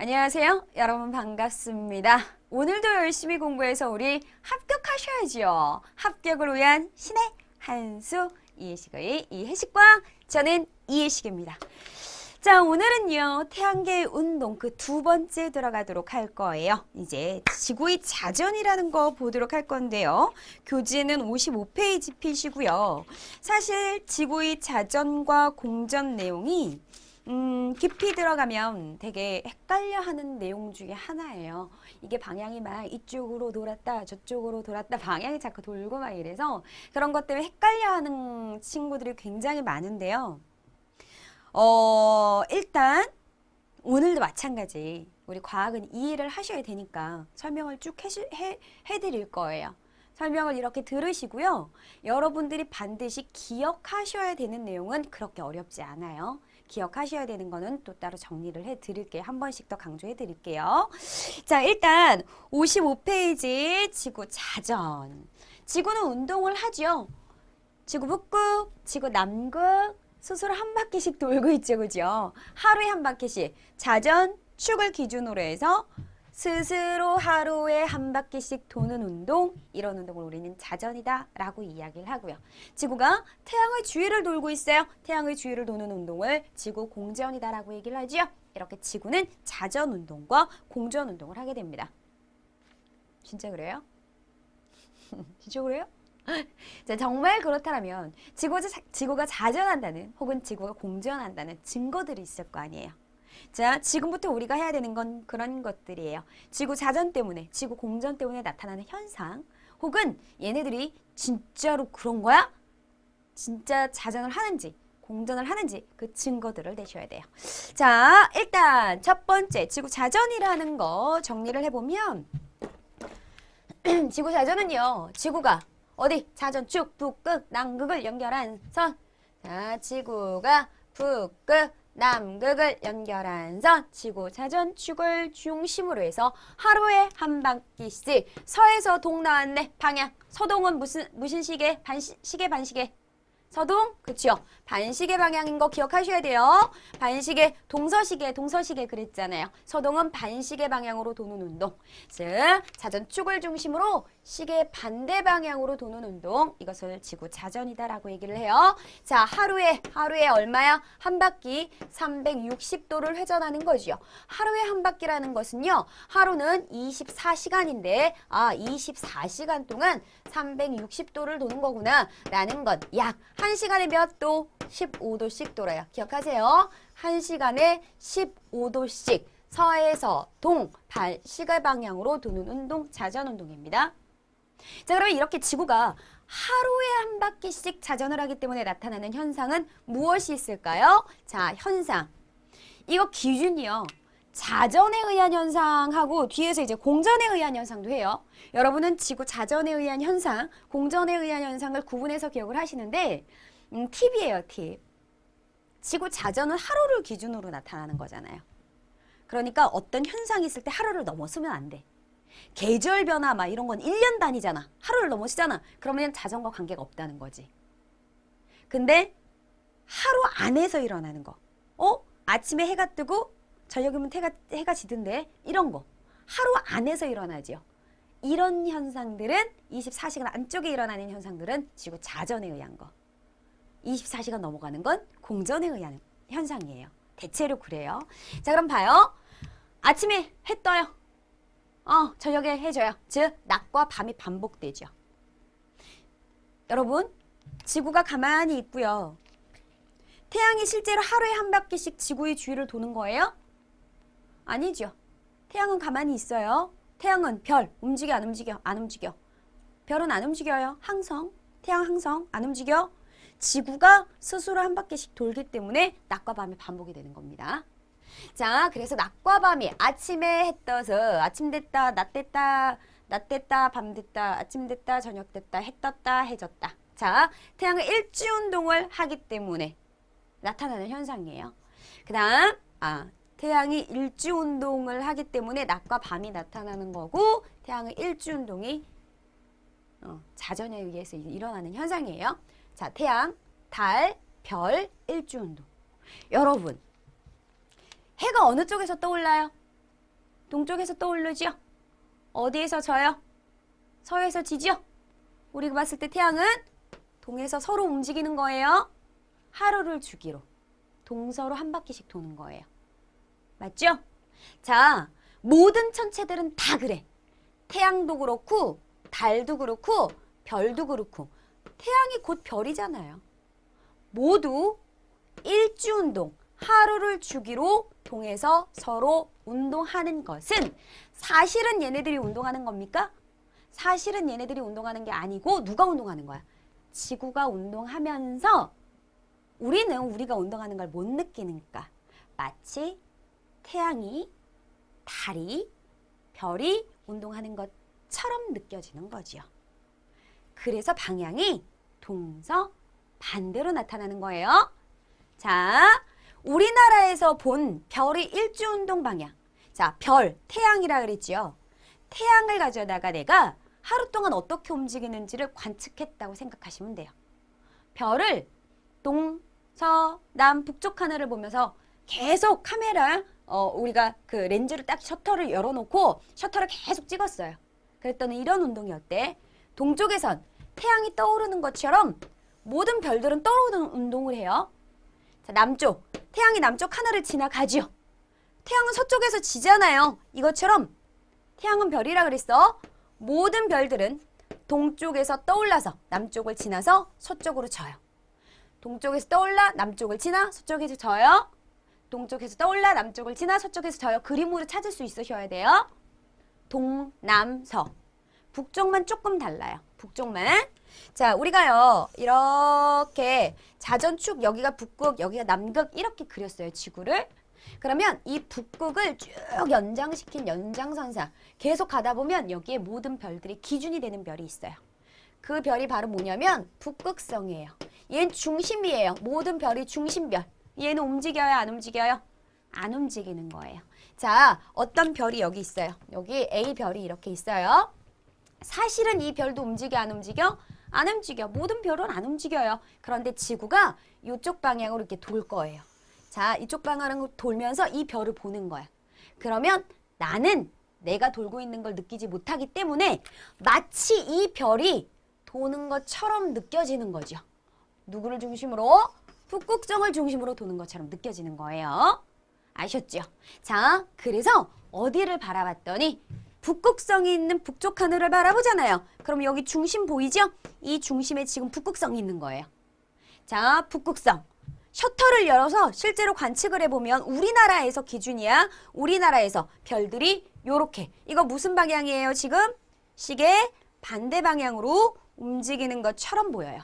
안녕하세요. 여러분 반갑습니다. 오늘도 열심히 공부해서 우리 합격하셔야지요. 합격을 위한 신의 한 수 이해식의 이해식과 저는 이해식입니다. 자, 오늘은요. 태양계 운동 그 두 번째 들어가도록 할 거예요. 이제 지구의 자전이라는 거 보도록 할 건데요. 교재는 55페이지 피시고요. 사실 지구의 자전과 공전 내용이 깊이 들어가면 되게 헷갈려하는 내용 중에 하나예요. 이게 방향이 막 이쪽으로 돌았다 저쪽으로 돌았다 방향이 자꾸 돌고 막 이래서 그런 것 때문에 헷갈려하는 친구들이 굉장히 많은데요. 일단 오늘도 마찬가지 우리 과학은 이해를 하셔야 되니까 설명을 쭉 해드릴 거예요. 설명을 이렇게 들으시고요. 여러분들이 반드시 기억하셔야 되는 내용은 그렇게 어렵지 않아요. 기억하셔야 되는 거는 또 따로 정리를 해드릴게요. 한 번씩 더 강조해 드릴게요. 자, 일단 55페이지 지구 자전. 지구는 운동을 하죠. 지구 북극, 지구 남극 스스로 한 바퀴씩 돌고 있죠. 그죠? 하루에 한 바퀴씩 자전, 축을 기준으로 해서 스스로 하루에 한 바퀴씩 도는 운동, 이런 운동을 우리는 자전이다 라고 이야기를 하고요. 지구가 태양의 주위를 돌고 있어요. 태양의 주위를 도는 운동을 지구 공전이다 라고 얘기를 하죠. 이렇게 지구는 자전 운동과 공전 운동을 하게 됩니다. 진짜 그래요? 진짜 그래요? 자, 정말 그렇다면 지구가 자전한다는 혹은 지구가 공전한다는 증거들이 있을 거 아니에요. 자, 지금부터 우리가 해야 되는 건 그런 것들이에요. 지구 자전 때문에, 지구 공전 때문에 나타나는 현상, 혹은 얘네들이 진짜로 그런 거야? 진짜 자전을 하는지, 공전을 하는지 그 증거들을 내셔야 돼요. 자, 일단 첫 번째 지구 자전이라는 거 정리를 해보면 지구 자전은요, 지구가 어디? 자전축, 북극, 남극을 연결한 선. 자, 지구가 북극, 남극을 연결한 선, 지구 자전축을 중심으로 해서 하루에 한 바퀴씩 서에서 동 나왔네. 방향. 서동은 무슨 시계? 시계 반시계. 서동? 그쵸? 반시계 방향인 거 기억하셔야 돼요. 반시계, 동서시계 그랬잖아요. 서동은 반시계 방향으로 도는 운동. 즉, 자전축을 중심으로 시계 반대 방향으로 도는 운동. 이것을 지구 자전이다라고 얘기를 해요. 자, 하루에 얼마야? 한 바퀴 360도를 회전하는 거지요. 하루에 한 바퀴라는 것은요. 하루는 24시간인데 24시간 동안 360도를 도는 거구나 라는 것. 약 1시간에 몇 도? 15도씩 돌아요. 기억하세요. 1시간에 15도씩 서에서 동, 시계 방향으로 도는 운동, 자전 운동입니다. 자, 그러면 이렇게 지구가 하루에 한 바퀴씩 자전을 하기 때문에 나타나는 현상은 무엇이 있을까요? 자, 현상. 이거 기준이요. 자전에 의한 현상하고 뒤에서 이제 공전에 의한 현상도 해요. 여러분은 지구 자전에 의한 현상, 공전에 의한 현상을 구분해서 기억을 하시는데 팁이에요, 팁. 지구 자전은 하루를 기준으로 나타나는 거잖아요. 그러니까 어떤 현상이 있을 때 하루를 넘어서면 안 돼. 계절 변화 막 이런 건 1년 단위잖아. 하루를 넘어서잖아. 그러면 자전과 관계가 없다는 거지. 근데 하루 안에서 일어나는 거. 아침에 해가 뜨고 저녁이면 해가 지던데 이런 거. 하루 안에서 일어나지요. 이런 현상들은 24시간 안쪽에 일어나는 현상들은 지구 자전에 의한 거. 24시간 넘어가는 건 공전에 의한 현상이에요. 대체로 그래요. 자, 그럼 봐요. 아침에 해 떠요. 저녁에 해져요. 즉, 낮과 밤이 반복되죠. 여러분, 지구가 가만히 있고요. 태양이 실제로 하루에 한 바퀴씩 지구의 주위를 도는 거예요? 아니죠. 태양은 가만히 있어요. 태양은 별, 움직여 안 움직여? 안 움직여. 별은 안 움직여요. 항성, 태양 항성 안 움직여. 지구가 스스로 한 바퀴씩 돌기 때문에 낮과 밤이 반복이 되는 겁니다. 자, 그래서 낮과 밤이 아침에 해 떠서 아침 됐다, 낮 됐다, 낮 됐다, 밤 됐다, 아침 됐다, 저녁 됐다, 해 떴다, 해 졌다. 자, 태양은 일주운동을 하기 때문에 나타나는 현상이에요. 그 다음, 태양이 일주운동을 하기 때문에 낮과 밤이 나타나는 거고 태양의 일주운동이 자전에 의해서 일어나는 현상이에요. 자, 태양, 달, 별, 일주운동. 여러분, 해가 어느 쪽에서 떠올라요? 동쪽에서 떠오르죠? 어디에서 져요? 서에서 지죠? 우리가 봤을 때 태양은 동에서 서로 움직이는 거예요. 하루를 주기로 동서로 한 바퀴씩 도는 거예요. 맞죠? 자, 모든 천체들은 다 그래. 태양도 그렇고 달도 그렇고 별도 그렇고 태양이 곧 별이잖아요. 모두 일주운동, 하루를 주기로 동에서 서로 운동하는 것은 사실은 얘네들이 운동하는 겁니까? 사실은 얘네들이 운동하는 게 아니고 누가 운동하는 거야? 지구가 운동하면서 우리는 우리가 운동하는 걸 못 느끼니까 마치 태양이, 달이, 별이 운동하는 것처럼 느껴지는 거지요. 그래서 방향이 동서 반대로 나타나는 거예요. 자, 우리나라에서 본 별의 일주운동 방향. 자, 별, 태양이라 그랬지요. 태양을 가져다가 내가 하루 동안 어떻게 움직이는지를 관측했다고 생각하시면 돼요. 별을 동, 서, 남, 북쪽 하늘을 보면서 계속 카메라, 우리가 그 렌즈를 딱 셔터를 열어놓고 셔터를 계속 찍었어요. 그랬더니 이런 운동이 어때? 동쪽에선 태양이 떠오르는 것처럼 모든 별들은 떠오르는 운동을 해요. 자, 남쪽, 태양이 남쪽 하늘을 지나가죠. 태양은 서쪽에서 지잖아요. 이것처럼 태양은 별이라 그랬어. 모든 별들은 동쪽에서 떠올라서 남쪽을 지나서 서쪽으로 져요. 동쪽에서 떠올라 남쪽을 지나 서쪽에서 져요. 동쪽에서 떠올라 남쪽을 지나 서쪽에서 져요. 그림으로 찾을 수 있으셔야 돼요. 동, 남, 서. 북쪽만 조금 달라요. 북쪽만. 자, 우리가요 이렇게 자전축, 여기가 북극, 여기가 남극 이렇게 그렸어요. 지구를. 그러면 이 북극을 쭉 연장시킨 연장선상 계속 가다 보면 여기에 모든 별들이 기준이 되는 별이 있어요. 그 별이 바로 뭐냐면 북극성이에요. 얘는 중심이에요. 모든 별이 중심별. 얘는 움직여요? 안 움직여요? 안 움직이는 거예요. 자, 어떤 별이 여기 있어요. 여기 A별이 이렇게 있어요. 사실은 이 별도 움직여? 안 움직여? 안 움직여. 모든 별은 안 움직여요. 그런데 지구가 이쪽 방향으로 이렇게 돌 거예요. 자, 이쪽 방향으로 돌면서 이 별을 보는 거야. 그러면 나는 내가 돌고 있는 걸 느끼지 못하기 때문에 마치 이 별이 도는 것처럼 느껴지는 거죠. 누구를 중심으로? 북극성을 중심으로 도는 것처럼 느껴지는 거예요. 아셨죠? 자, 그래서 어디를 바라봤더니 북극성이 있는 북쪽 하늘을 바라보잖아요. 그럼 여기 중심 보이죠? 이 중심에 지금 북극성이 있는 거예요. 자, 북극성. 셔터를 열어서 실제로 관측을 해보면 우리나라에서 기준이야. 우리나라에서 별들이 요렇게. 이거 무슨 방향이에요 지금? 시계 반대 방향으로 움직이는 것처럼 보여요.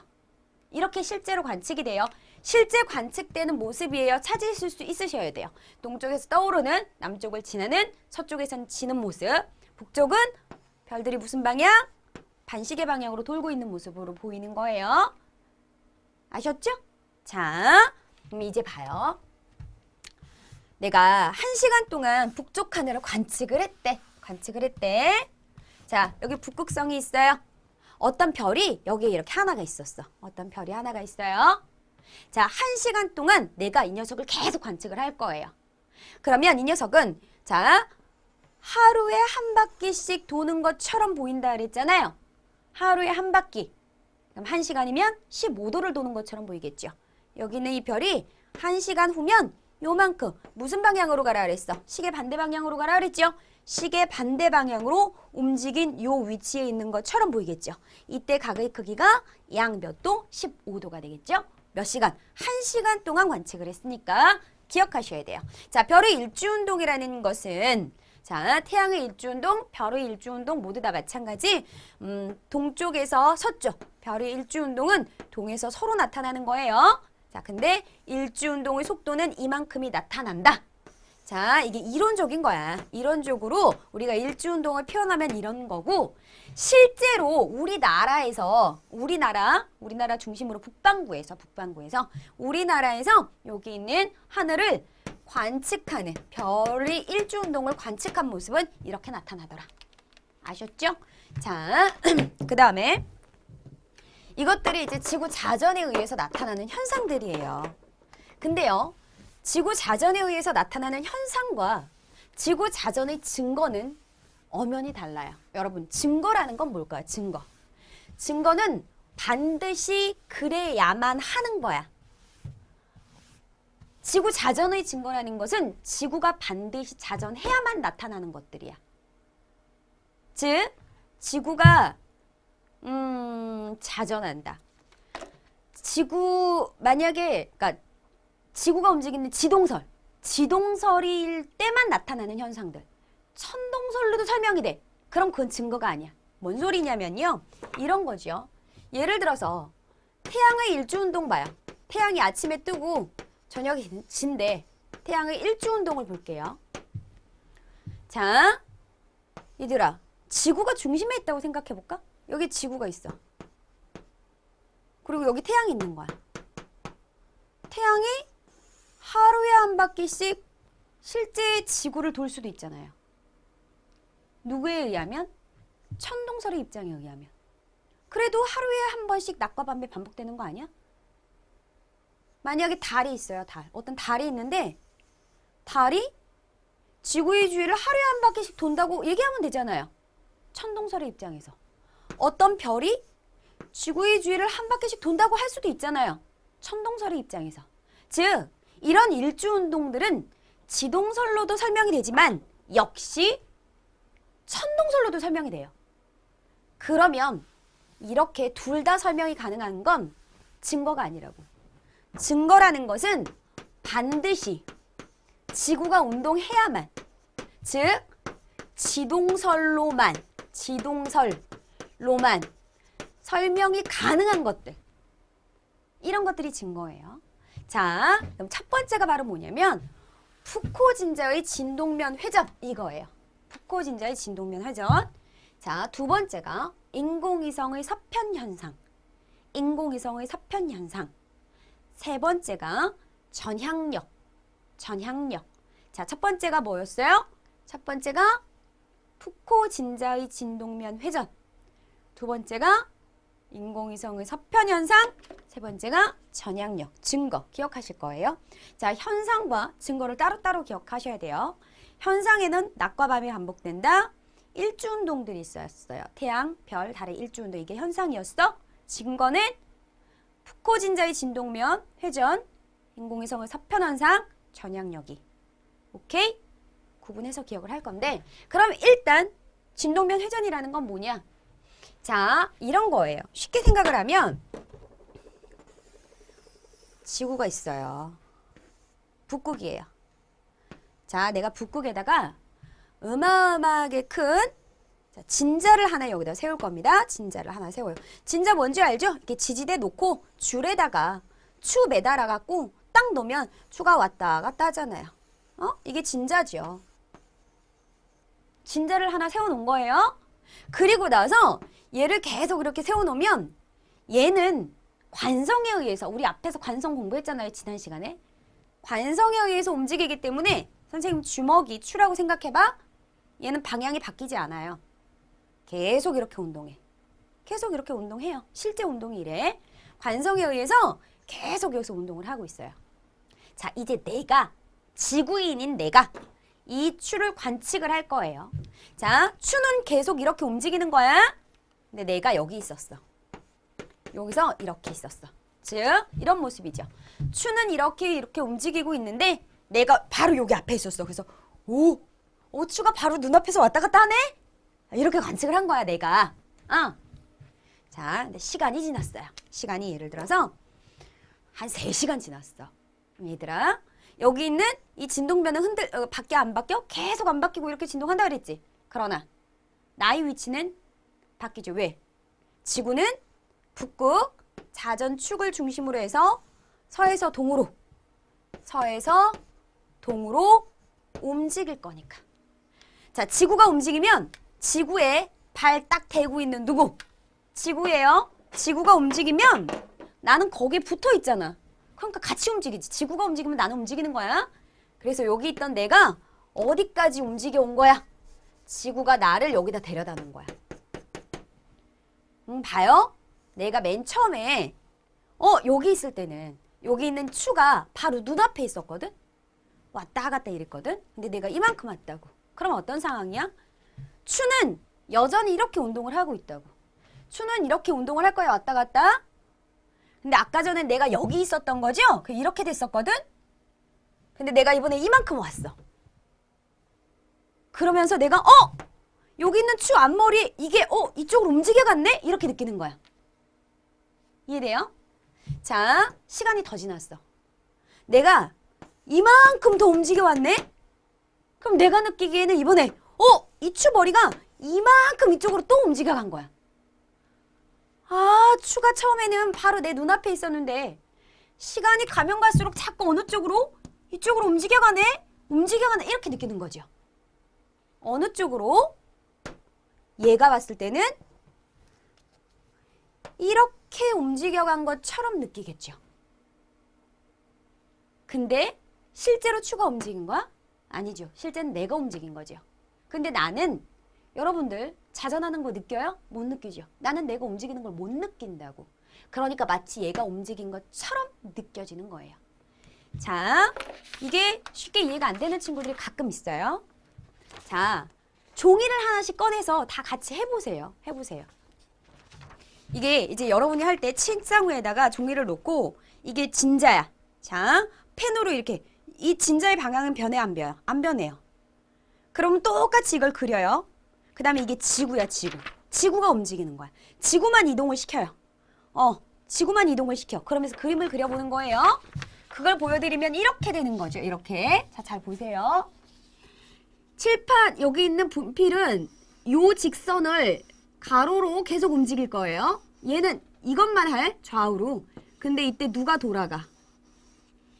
이렇게 실제로 관측이 돼요. 실제 관측되는 모습이에요. 찾으실 수 있으셔야 돼요. 동쪽에서 떠오르는, 남쪽을 지나는, 서쪽에선 지는 모습. 북쪽은 별들이 무슨 방향? 반시계 방향으로 돌고 있는 모습으로 보이는 거예요. 아셨죠? 자, 그럼 이제 봐요. 내가 1시간 동안 북쪽 하늘을 관측을 했대. 자, 여기 북극성이 있어요. 어떤 별이 여기에 이렇게 하나가 있었어. 어떤 별이 하나가 있어요. 자, 1시간 동안 내가 이 녀석을 계속 관측을 할 거예요. 그러면 이 녀석은 자, 하루에 한 바퀴씩 도는 것처럼 보인다 그랬잖아요. 하루에 한 바퀴. 그럼 1시간이면 15도를 도는 것처럼 보이겠죠. 여기 있는 이 별이 1시간 후면 요만큼 무슨 방향으로 가라 그랬어? 시계 반대 방향으로 가라 그랬죠? 시계 반대 방향으로 움직인 요 위치에 있는 것처럼 보이겠죠? 이때 각의 크기가 약 몇 도? 15도가 되겠죠? 몇 시간? 1시간 동안 관측을 했으니까 기억하셔야 돼요. 자, 별의 일주운동이라는 것은 자, 태양의 일주운동, 별의 일주운동 모두 다 마찬가지. 동쪽에서 서쪽, 별의 일주운동은 동에서 서로 나타나는 거예요. 자, 근데 일주운동의 속도는 이만큼이 나타난다. 자, 이게 이론적인 거야. 이론적으로 우리가 일주운동을 표현하면 이런 거고, 실제로 우리나라에서, 우리나라 중심으로 북반구에서 우리나라에서 여기 있는 하늘을 관측하는, 별의 일주운동을 관측한 모습은 이렇게 나타나더라. 아셨죠? 자, 그 다음에 이것들이 이제 지구 자전에 의해서 나타나는 현상들이에요. 근데요, 지구 자전에 의해서 나타나는 현상과 지구 자전의 증거는 엄연히 달라요. 여러분, 증거라는 건 뭘까요? 증거. 증거는 반드시 그래야만 하는 거야. 지구 자전의 증거라는 것은 지구가 반드시 자전해야만 나타나는 것들이야. 즉, 지구가 자전한다. 만약에 그러니까 지구가 움직이는 지동설일 때만 나타나는 현상들. 천동설로도 설명이 돼. 그럼 그건 증거가 아니야. 뭔 소리냐면요. 이런 거죠. 예를 들어서 태양의 일주운동 봐요. 태양이 아침에 뜨고 저녁에 진대. 태양의 일주운동을 볼게요. 자, 얘들아. 지구가 중심에 있다고 생각해볼까? 여기 지구가 있어. 그리고 여기 태양이 있는 거야. 태양이 하루에 한 바퀴씩 실제 지구를 돌 수도 있잖아요. 누구에 의하면? 천동설의 입장에 의하면. 그래도 하루에 한 번씩 낮과 밤에 반복되는 거 아니야? 만약에 달이 있어요. 어떤 달이 있는데 달이 지구의 주위를 하루에 한 바퀴씩 돈다고 얘기하면 되잖아요. 천동설의 입장에서. 어떤 별이 지구의 주위를 한 바퀴씩 돈다고 할 수도 있잖아요. 천동설의 입장에서. 즉, 이런 일주운동들은 지동설로도 설명이 되지만 역시 천동설로도 설명이 돼요. 그러면 이렇게 둘 다 설명이 가능한 건 증거가 아니라고. 증거라는 것은 반드시 지구가 운동해야만, 즉 지동설로만 설명이 가능한 것들, 이런 것들이 증거예요. 자, 그럼 첫 번째가 바로 뭐냐면 푸코 진자의 진동면 회전, 이거예요. 푸코 진자의 진동면 회전. 자, 두 번째가 인공위성의 서편 현상. 세 번째가 전향력. 자, 첫 번째가 뭐였어요? 첫 번째가 푸코 진자의 진동면 회전. 두 번째가 인공위성의 서편 현상. 세 번째가 전향력, 증거. 기억하실 거예요. 자, 현상과 증거를 따로따로 기억하셔야 돼요. 현상에는 낮과 밤이 반복된다. 일주운동들이 있었어요. 태양, 별, 달의 일주운동. 이게 현상이었어. 증거는 푸코 진자의 진동면 회전, 인공위성의 서편 현상, 전향력이. 오케이? 구분해서 기억을 할 건데, 그럼 일단 진동면 회전이라는 건 뭐냐? 자, 이런 거예요. 쉽게 생각을 하면 지구가 있어요. 북극이에요. 자, 내가 북극에다가 어마어마하게 큰 진자를 하나 여기다 세울 겁니다. 진자를 하나 세워요. 진자 뭔지 알죠? 이렇게 지지대 놓고 줄에다가 추 매달아 갖고 딱 놓으면 추가 왔다 갔다 하잖아요. 이게 진자죠. 진자를 하나 세워놓은 거예요. 그리고 나서 얘를 계속 이렇게 세워놓으면 얘는 관성에 의해서, 우리 앞에서 관성 공부했잖아요. 지난 시간에. 관성에 의해서 움직이기 때문에 선생님 주먹이 추라고 생각해봐. 얘는 방향이 바뀌지 않아요. 계속 이렇게 운동해. 계속 이렇게 운동해요. 실제 운동이 이래. 관성에 의해서 계속 여기서 운동을 하고 있어요. 자, 이제 내가, 지구인인 내가 이 추를 관측을 할 거예요. 자, 추는 계속 이렇게 움직이는 거야. 근데 내가 여기 있었어. 여기서 이렇게 있었어. 즉, 이런 모습이죠. 추는 이렇게 움직이고 있는데 내가 바로 여기 앞에 있었어. 그래서 추가 바로 눈앞에서 왔다 갔다 하네? 이렇게 관측을 한 거야, 내가. 자, 근데 시간이 지났어요. 시간이 예를 들어서 한 3시간 지났어. 얘들아, 여기 있는 이 진동면은 바뀌어 안 바뀌어? 계속 안 바뀌고 이렇게 진동한다 그랬지? 그러나 나의 위치는 바뀌죠. 왜? 지구는 북극 자전축을 중심으로 해서 서에서 동으로 움직일 거니까. 자, 지구가 움직이면 지구에 발 딱 대고 있는 누구? 지구예요. 지구가 움직이면 나는 거기에 붙어 있잖아. 그러니까 같이 움직이지. 지구가 움직이면 나는 움직이는 거야. 그래서 여기 있던 내가 어디까지 움직여 온 거야? 지구가 나를 여기다 데려다 놓은 거야. 봐요. 내가 맨 처음에 여기 있을 때는 여기 있는 추가 바로 눈앞에 있었거든. 왔다 갔다 이랬거든. 근데 내가 이만큼 왔다고. 그럼 어떤 상황이야? 추는 여전히 이렇게 운동을 하고 있다고. 추는 이렇게 운동을 할 거야, 왔다 갔다. 근데 아까 전에 내가 여기 있었던 거죠? 이렇게 됐었거든? 근데 내가 이번에 이만큼 왔어. 그러면서 내가 여기 있는 추 앞머리 이게 이쪽으로 움직여갔네? 이렇게 느끼는 거야. 이해돼요? 자, 시간이 더 지났어. 내가 이만큼 더 움직여왔네? 그럼 내가 느끼기에는 이번에 이 추 머리가 이만큼 이쪽으로 또 움직여간 거야. 아, 추가 처음에는 바로 내 눈앞에 있었는데 시간이 가면 갈수록 자꾸 어느 쪽으로? 이쪽으로 움직여가네? 움직여가네? 이렇게 느끼는 거죠. 어느 쪽으로? 얘가 봤을 때는 이렇게 움직여간 것처럼 느끼겠죠. 근데 실제로 추가 움직인 거야? 아니죠. 실제는 내가 움직인 거죠. 근데 나는 여러분들 자전하는 거 느껴요? 못 느끼죠. 나는 내가 움직이는 걸 못 느낀다고. 그러니까 마치 얘가 움직인 것처럼 느껴지는 거예요. 자, 이게 쉽게 이해가 안 되는 친구들이 가끔 있어요. 자, 종이를 하나씩 꺼내서 다 같이 해보세요. 해보세요. 이게 이제 여러분이 할 때 책상 위에다가 종이를 놓고 이게 진자야. 자, 펜으로 이렇게 이 진자의 방향은 변해 안 변해요? 안 변해요. 그러면 똑같이 이걸 그려요. 그 다음에 이게 지구야, 지구. 지구가 움직이는 거야. 지구만 이동을 시켜요. 지구만 이동을 시켜. 그러면서 그림을 그려보는 거예요. 그걸 보여드리면 이렇게 되는 거죠. 이렇게. 자, 잘 보세요. 칠판 여기 있는 분필은 요 직선을 가로로 계속 움직일 거예요. 얘는 이것만 할 좌우로. 근데 이때 누가 돌아가?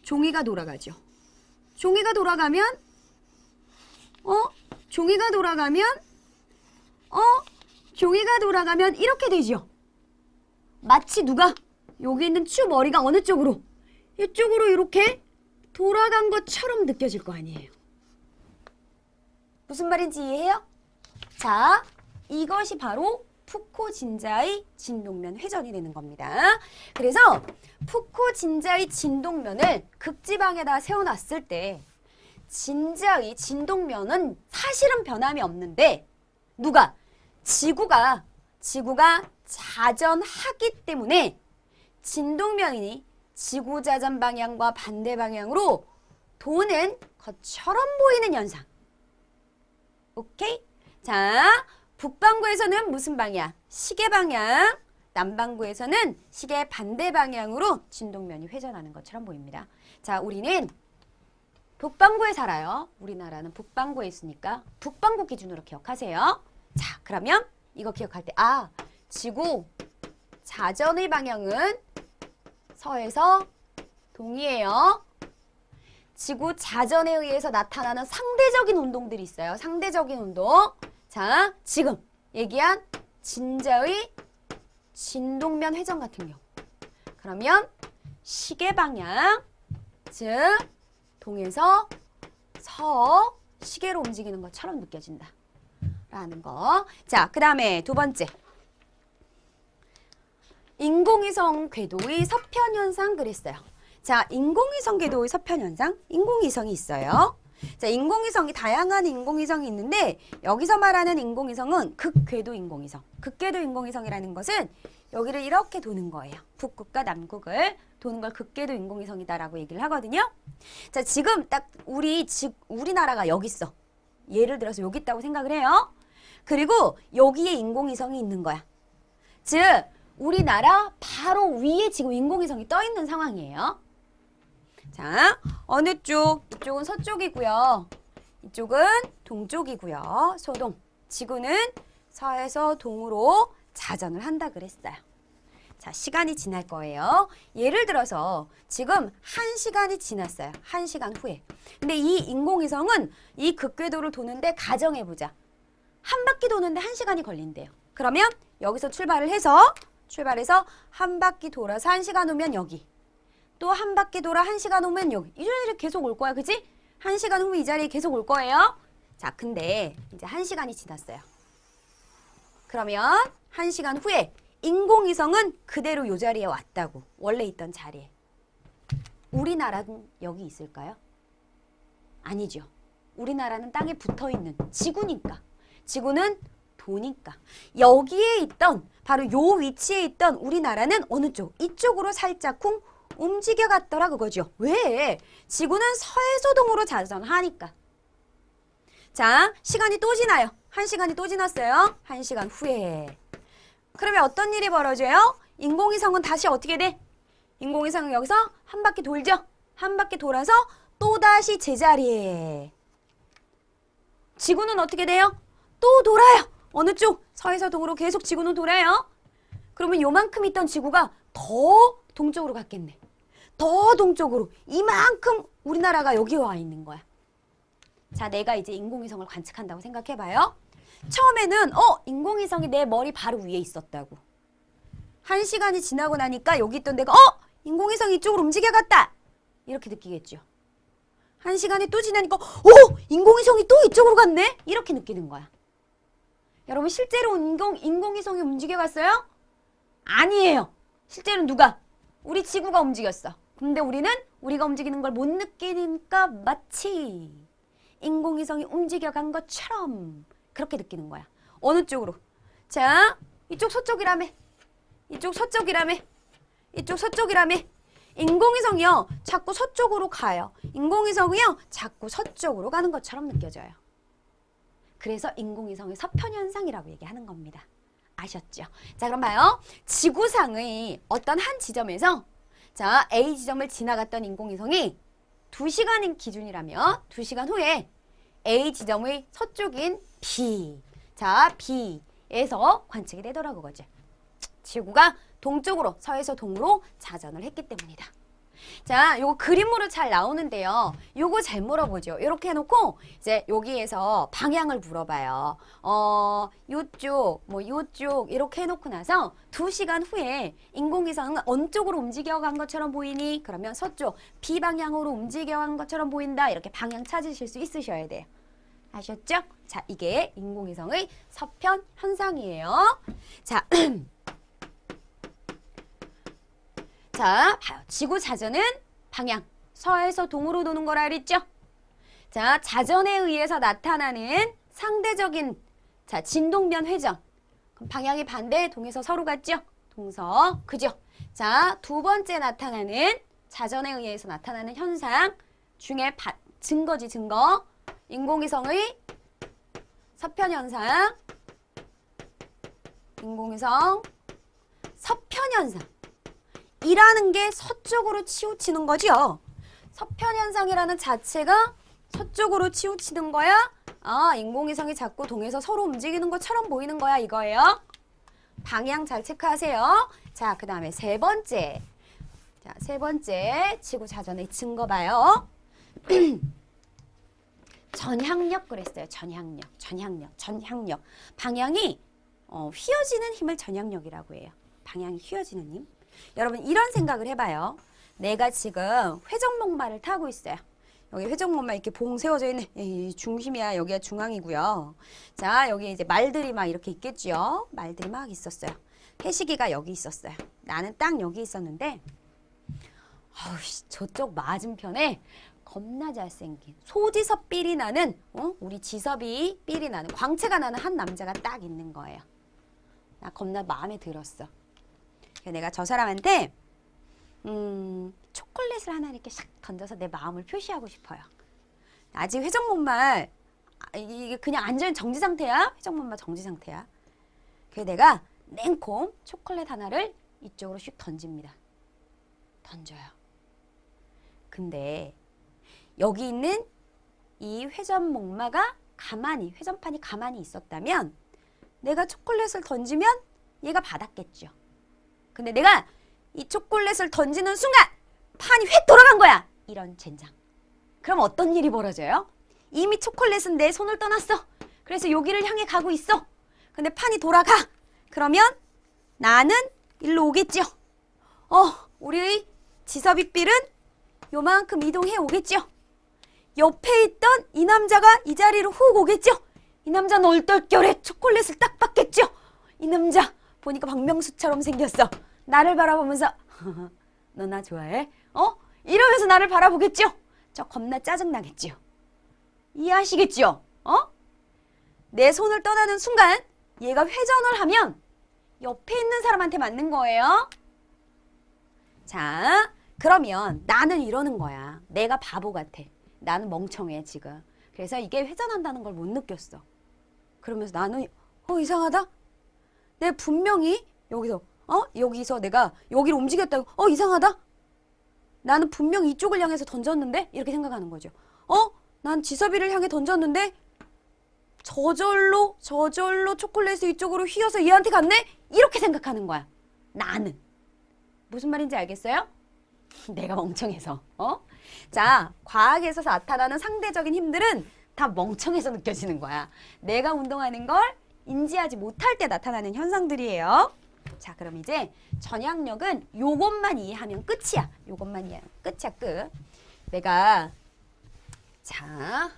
종이가 돌아가죠. 종이가 돌아가면 종이가 돌아가면 이렇게 되죠. 마치 누가 여기 있는 추 머리가 어느 쪽으로? 이쪽으로 이렇게 돌아간 것처럼 느껴질 거 아니에요. 무슨 말인지 이해해요? 자, 이것이 바로 푸코 진자의 진동면 회전이 되는 겁니다. 그래서 푸코 진자의 진동면을 극지방에다 세워놨을 때 진자의 진동면은 사실은 변함이 없는데 누가? 지구가 자전하기 때문에 진동면이 지구 자전 방향과 반대 방향으로 도는 것처럼 보이는 현상. 오케이? 자, 북반구에서는 무슨 방향? 시계 방향. 남반구에서는 시계 반대 방향으로 진동면이 회전하는 것처럼 보입니다. 자, 우리는 북반구에 살아요. 우리나라는 북반구에 있으니까 북반구 기준으로 기억하세요. 자, 그러면 이거 기억할 때 지구 자전의 방향은 서에서 동이에요. 지구 자전에 의해서 나타나는 상대적인 운동들이 있어요. 상대적인 운동. 자, 지금 얘기한 진자의 진동면 회전 같은 경우. 그러면 시계 방향, 즉 동에서 서 시계로 움직이는 것처럼 느껴진다. 라는 거. 자, 그 다음에 두 번째. 인공위성 궤도의 서편 현상 그랬어요. 자, 인공위성 궤도의 서편 현상. 인공위성이 있어요. 자, 인공위성이 다양한 인공위성이 있는데 여기서 말하는 인공위성은 극궤도 인공위성. 극궤도 인공위성이라는 것은 여기를 이렇게 도는 거예요. 북극과 남극을 도는 걸 극궤도 인공위성이다라고 얘기를 하거든요. 자, 지금 딱 우리나라가 여기 있어. 예를 들어서 여기 있다고 생각을 해요. 그리고 여기에 인공위성이 있는 거야. 즉 우리나라 바로 위에 지금 인공위성이 떠 있는 상황이에요. 자, 어느 쪽? 이쪽은 서쪽이고요. 이쪽은 동쪽이고요. 소동. 지구는 서에서 동으로 자전을 한다 그랬어요. 자, 시간이 지날 거예요. 예를 들어서 지금 1시간이 지났어요. 1시간 후에. 근데 이 인공위성은 이 극궤도를 도는데 가정해보자. 한 바퀴 도는데 1시간이 걸린대요. 그러면 여기서 출발해서 한 바퀴 돌아서 1시간 오면 여기. 또 한 바퀴 돌아 1시간 오면 여기. 이 자리에 계속 올 거야. 그치? 1시간 후에 이 자리에 계속 올 거예요. 자, 근데 이제 1시간이 지났어요. 그러면 1시간 후에 인공위성은 그대로 이 자리에 왔다고. 원래 있던 자리에. 우리나라는 여기 있을까요? 아니죠. 우리나라는 땅에 붙어있는 지구니까. 지구는 도니까. 여기에 있던 바로 요 위치에 있던 우리나라는 어느 쪽? 이쪽으로 살짝쿵 움직여 갔더라 그거죠. 왜? 지구는 서에서 동으로 자전하니까. 자, 시간이 또 지나요. 1시간이 또 지났어요. 1시간 후에. 그러면 어떤 일이 벌어져요? 인공위성은 다시 어떻게 돼? 인공위성은 여기서 한 바퀴 돌죠. 한 바퀴 돌아서 또다시 제자리에. 지구는 어떻게 돼요? 또 돌아요. 어느 쪽? 서에서 동으로 계속 지구는 돌아요. 그러면 요만큼 있던 지구가 더 동쪽으로 갔겠네. 더 동쪽으로. 이만큼 우리나라가 여기 와 있는 거야. 자, 내가 이제 인공위성을 관측한다고 생각해봐요. 처음에는 인공위성이 내 머리 바로 위에 있었다고. 1시간이 지나고 나니까 여기 있던 데가 인공위성이 이쪽으로 움직여갔다. 이렇게 느끼겠죠. 1시간이 또 지나니까 인공위성이 또 이쪽으로 갔네? 이렇게 느끼는 거야. 여러분 실제로 인공위성이 움직여갔어요? 아니에요. 실제로는 누가? 우리 지구가 움직였어. 근데 우리는 우리가 움직이는 걸 못 느끼니까 마치 인공위성이 움직여간 것처럼 그렇게 느끼는 거야. 어느 쪽으로? 자, 이쪽 서쪽이라며. 이쪽 서쪽이라며. 이쪽 서쪽이라며. 인공위성이요. 자꾸 서쪽으로 가요. 인공위성이요. 자꾸 서쪽으로 가는 것처럼 느껴져요. 그래서 인공위성의 서편현상이라고 얘기하는 겁니다. 아셨죠? 자, 그럼 봐요. 지구상의 어떤 한 지점에서 자, A 지점을 지나갔던 인공위성이 2시간인 기준이라면 2시간 후에 A 지점의 서쪽인 B. 자, B에서 관측이 되더라고 그거지. 지구가 동쪽으로 서에서 동으로 자전을 했기 때문이다. 자, 요거 그림으로 잘 나오는데요. 요거 잘 물어보죠. 이렇게 해놓고 이제 여기에서 방향을 물어봐요. 요쪽, 요쪽 이렇게 해놓고 나서 2시간 후에 인공위성은 어느 쪽으로 움직여간 것처럼 보이니? 그러면 서쪽, B방향으로 움직여간 것처럼 보인다. 이렇게 방향 찾으실 수 있으셔야 돼요. 아셨죠? 자, 이게 인공위성의 서편 현상이에요. 자, 자, 봐요. 지구 자전은 방향, 서에서 동으로 도는 거라 그랬죠? 자, 자전에 의해서 나타나는 상대적인 자, 진동변 회전. 그럼 방향이 반대, 동에서 서로 갔죠? 동서, 그죠? 자, 두 번째 나타나는 자전에 의해서 나타나는 현상 중에 증거지, 증거. 인공위성의 서편 현상. 인공위성 서편 현상. 이라는 게 서쪽으로 치우치는 거죠. 서편현상이라는 자체가 서쪽으로 치우치는 거야. 아, 인공위성이 자꾸 동에서 서로 움직이는 것처럼 보이는 거야 이거예요. 방향 잘 체크하세요. 자, 그 다음에 세 번째. 자, 세 번째 지구 자전의 증거 봐요. 전향력 그랬어요. 전향력. 방향이 휘어지는 힘을 전향력이라고 해요. 방향이 휘어지는 힘. 여러분 이런 생각을 해봐요. 내가 지금 회전목마를 타고 있어요. 여기 회전목마 이렇게 봉 세워져 있는 이 중심이야. 여기가 중앙이고요. 자, 여기 이제 말들이 막 이렇게 있겠죠. 말들이 막 있었어요. 해시기가 여기 있었어요. 나는 딱 여기 있었는데 저쪽 맞은편에 겁나 잘생긴 소지섭 삘이 나는 우리 지섭이 삘이 나는 광채가 나는 한 남자가 딱 있는 거예요. 나 겁나 마음에 들었어. 내가 저 사람한테 초콜릿을 하나 이렇게 샥 던져서 내 마음을 표시하고 싶어요. 아직 회전목마 이게 그냥 완전 정지 상태야. 회전목마 정지 상태야. 그래서 내가 냉콩 초콜릿 하나를 이쪽으로 슉 던집니다. 던져요. 근데 여기 있는 이 회전목마가 가만히 회전판이 가만히 있었다면 내가 초콜릿을 던지면 얘가 받았겠죠. 근데 내가 이 초콜릿을 던지는 순간 판이 휙 돌아간 거야. 이런 젠장. 그럼 어떤 일이 벌어져요? 이미 초콜릿은 내 손을 떠났어. 그래서 여기를 향해 가고 있어. 근데 판이 돌아가. 그러면 나는 일로 오겠죠. 우리 지섭이 삘은 요만큼 이동해 오겠죠. 옆에 있던 이 남자가 이 자리로 훅 오겠죠. 이 남자는 얼떨결에 초콜릿을 딱 받겠죠. 이 남자 보니까 박명수처럼 생겼어. 나를 바라보면서 너 나 좋아해? 이러면서 나를 바라보겠죠? 저 겁나 짜증나겠죠? 이해하시겠죠? 내 손을 떠나는 순간 얘가 회전을 하면 옆에 있는 사람한테 맞는 거예요. 자, 그러면 나는 이러는 거야. 내가 바보 같아. 나는 멍청해 지금. 그래서 이게 회전한다는 걸 못 느꼈어. 그러면서 나는 이상하다? 내가 분명히 여기서 내가 여기를 움직였다고 이상하다? 나는 분명 이쪽을 향해서 던졌는데? 이렇게 생각하는 거죠. 난 지섭이를 향해 던졌는데 저절로 초콜릿이 이쪽으로 휘어서 얘한테 갔네? 이렇게 생각하는 거야. 나는. 무슨 말인지 알겠어요? 내가 멍청해서. 자, 과학에서 나타나는 상대적인 힘들은 다 멍청해서 느껴지는 거야. 내가 운동하는 걸 인지하지 못할 때 나타나는 현상들이에요. 자, 그럼 이제 전향력은 요것만 이해하면 끝이야. 요것만 이해하면 끝이야, 끝. 자,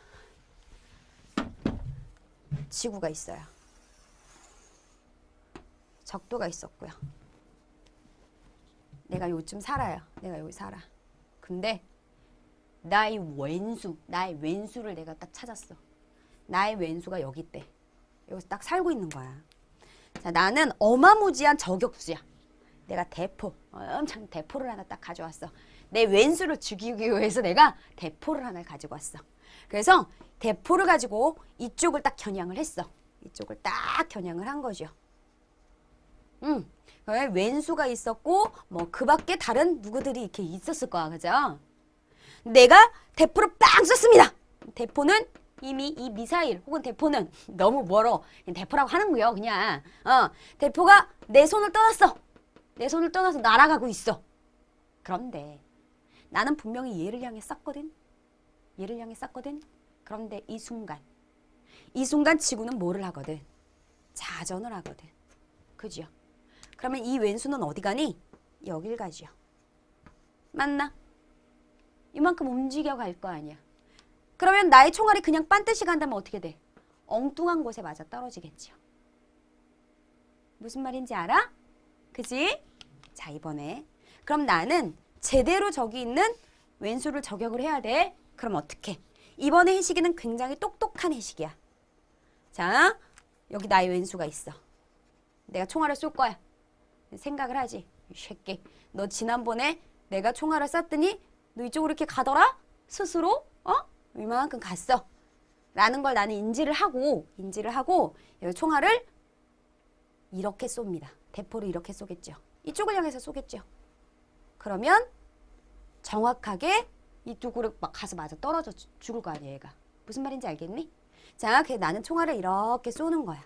지구가 있어요. 적도가 있었고요. 내가 요즘 살아요. 내가 여기 살아. 근데 나의 왼수를 내가 딱 찾았어. 나의 왼수가 여기 있대. 여기서 딱 살고 있는 거야. 자, 나는 어마무지한 저격수야. 내가 엄청 대포를 하나 딱 가져왔어. 내 왼수를 죽이기 위해서 내가 대포를 하나 가지고 왔어. 그래서 대포를 가지고 이쪽을 딱 겨냥을 했어. 이쪽을 딱 겨냥을 한 거죠. 왼수가 있었고 뭐 그 밖에 다른 누구들이 이렇게 있었을 거야. 그죠? 내가 대포를 빵 쐈습니다. 대포는 이미 이 미사일 혹은 대포는 너무 멀어. 그냥 대포라고 하는 거예요. 그냥. 대포가 내 손을 떠났어. 내 손을 떠나서 날아가고 있어. 그런데 나는 분명히 얘를 향해 쐈거든. 얘를 향해 쐈거든. 그런데 이 순간 지구는 뭐를 하거든? 자전을 하거든. 그죠? 그러면 이 왼수는 어디 가니? 여길 가죠. 맞나? 이만큼 움직여 갈 거 아니야. 그러면 나의 총알이 그냥 빤듯이 간다면 어떻게 돼? 엉뚱한 곳에 맞아 떨어지겠죠. 무슨 말인지 알아? 그지? 자, 이번에 그럼 나는 제대로 저기 있는 왼수를 저격을 해야 돼. 그럼 어떻게? 이번에 해식이는 굉장히 똑똑한 해식이야. 자, 여기 나의 왼수가 있어. 내가 총알을 쏠 거야. 생각을 하지. 이 새끼, 너 지난번에 내가 총알을 쐈더니 너 이쪽으로 이렇게 가더라? 스스로? 이만큼 갔어. 라는 걸 나는 인지를 하고 여기 총알을 이렇게 쏩니다. 대포를 이렇게 쏘겠죠. 이쪽을 향해서 쏘겠죠. 그러면 정확하게 이쪽으로 막 가서 맞아 떨어져 죽을 거 아니야, 얘가. 무슨 말인지 알겠니? 자, 그래서 나는 총알을 이렇게 쏘는 거야.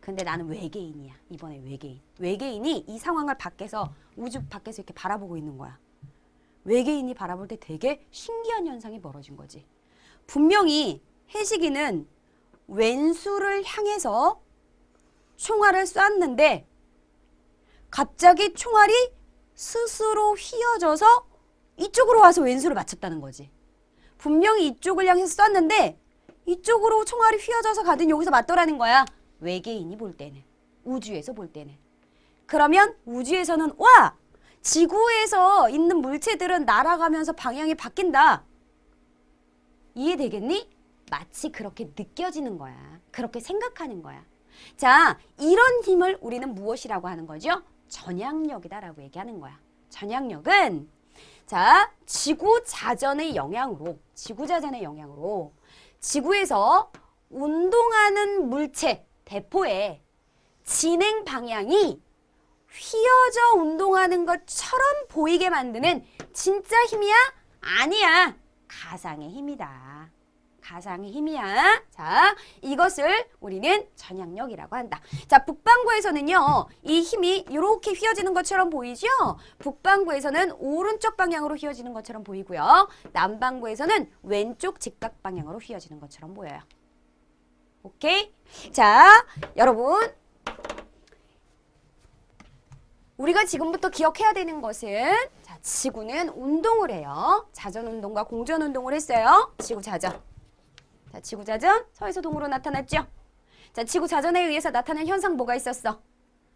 근데 나는 외계인이야. 이번에 외계인. 외계인이 이 상황을 밖에서, 우주 밖에서 이렇게 바라보고 있는 거야. 외계인이 바라볼 때 되게 신기한 현상이 벌어진 거지. 분명히 해식이는 왼수를 향해서 총알을 쐈는데 갑자기 총알이 스스로 휘어져서 이쪽으로 와서 왼수를 맞췄다는 거지. 분명히 이쪽을 향해서 쐈는데 이쪽으로 총알이 휘어져서 가더니 여기서 맞더라는 거야. 외계인이 볼 때는. 우주에서 볼 때는. 그러면 우주에서는 와! 지구에서 있는 물체들은 날아가면서 방향이 바뀐다. 이해되겠니? 마치 그렇게 느껴지는 거야. 그렇게 생각하는 거야. 자, 이런 힘을 우리는 무엇이라고 하는 거죠? 전향력이다라고 얘기하는 거야. 전향력은 자, 지구 자전의 영향으로 지구에서 운동하는 물체, 대포의 진행 방향이 휘어져 운동하는 것처럼 보이게 만드는 진짜 힘이야? 아니야. 가상의 힘이다. 가상의 힘이야. 자, 이것을 우리는 전향력이라고 한다. 자, 북반구에서는요, 이 힘이 이렇게 휘어지는 것처럼 보이죠? 북반구에서는 오른쪽 방향으로 휘어지는 것처럼 보이고요. 남반구에서는 왼쪽 직각 방향으로 휘어지는 것처럼 보여요. 오케이? 자, 여러분. 우리가 지금부터 기억해야 되는 것은 자, 지구는 운동을 해요. 자전운동과 공전운동을 했어요. 지구자전. 자, 지구자전 서에서동으로 나타났죠. 자, 지구자전에 의해서 나타난 현상 뭐가 있었어?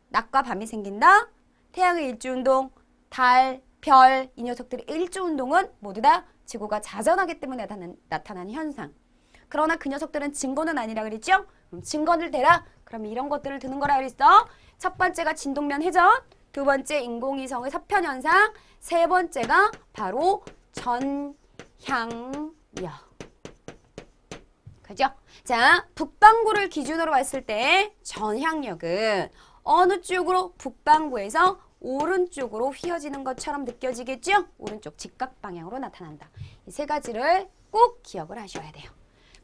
낮과 밤이 생긴다. 태양의 일주운동, 달, 별, 이 녀석들의 일주운동은 모두 다 지구가 자전하기 때문에 나타나는 현상. 그러나 그 녀석들은 증거는 아니라 그랬죠? 그럼 증거를 대라. 그럼 이런 것들을 드는 거라 그랬어. 첫 번째가 진동면 회전, 두 번째 인공위성의 사편현상, 세 번째가 바로 전향력. 그죠? 자, 북반구를 기준으로 봤을 때 전향력은 어느 쪽으로? 북반구에서 오른쪽으로 휘어지는 것처럼 느껴지겠죠? 오른쪽 직각 방향으로 나타난다. 이 세 가지를 꼭 기억을 하셔야 돼요.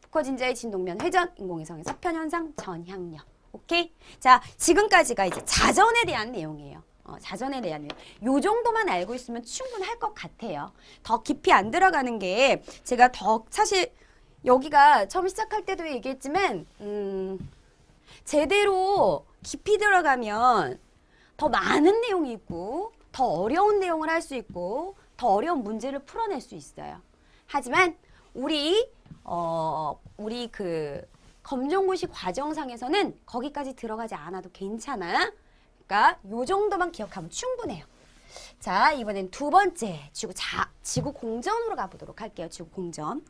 북허진자의 진동면 회전, 인공위성의 사편현상, 전향력. 오케이? 자, 지금까지가 이제 자전에 대한 내용이에요. 자전에 대한 내용. 요 정도만 알고 있으면 충분할 것 같아요. 더 깊이 안 들어가는 게 제가 더 사실 여기가 처음 시작할 때도 얘기했지만 제대로 깊이 들어가면 더 많은 내용이 있고 더 어려운 내용을 할 수 있고 더 어려운 문제를 풀어낼 수 있어요. 하지만 우리 그 검정고시 과정상에서는 거기까지 들어가지 않아도 괜찮아. 그러니까 요 정도만 기억하면 충분해요. 자, 이번엔 두 번째 지구 공전으로 가보도록 할게요. 지구 공전.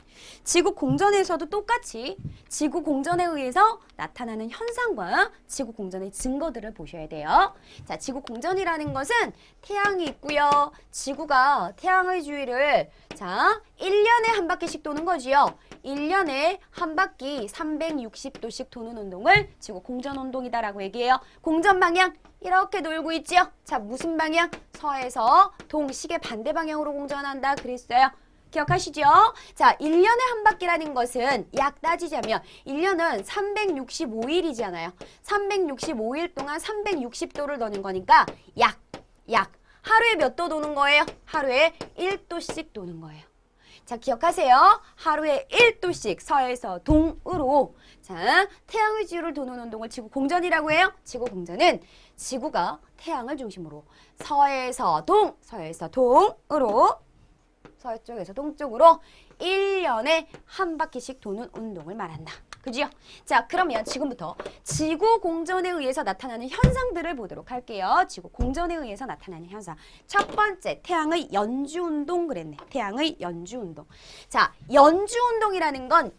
지구 공전에서도 똑같이 지구 공전에 의해서 나타나는 현상과 지구 공전의 증거들을 보셔야 돼요. 자, 지구 공전이라는 것은 태양이 있고요. 지구가 태양의 주위를 자, 1년에 한 바퀴씩 도는 거지요. 1년에 한 바퀴 360도씩 도는 운동을 지구 공전 운동이다라고 얘기해요. 공전 방향 이렇게 돌고 있지요. 자, 무슨 방향? 서에서 동, 시계 반대 방향으로 공전한다 그랬어요. 기억하시죠? 자, 1년에 한 바퀴라는 것은 약 따지자면 1년은 365일이잖아요. 365일 동안 360도를 도는 거니까 약 하루에 몇 도 도는 거예요? 하루에 1도씩 도는 거예요. 자, 기억하세요. 하루에 1도씩 서에서 동으로 자, 태양의 주위를 도는 운동을 지구 공전이라고 해요. 지구 공전은 지구가 태양을 중심으로 서에서 동으로 서쪽에서 동쪽으로 1년에 한 바퀴씩 도는 운동을 말한다. 그죠? 자, 그러면 지금부터 지구 공전에 의해서 나타나는 현상들을 보도록 할게요. 지구 공전에 의해서 나타나는 현상. 첫 번째, 태양의 연주 운동 그랬네. 태양의 연주 운동. 자, 연주 운동이라는 건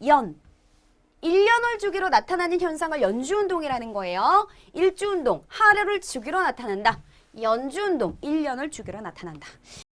1년을 주기로 나타나는 현상을 연주 운동이라는 거예요. 일주 운동, 하루를 주기로 나타난다. 연주 운동, 1년을 주기로 나타난다.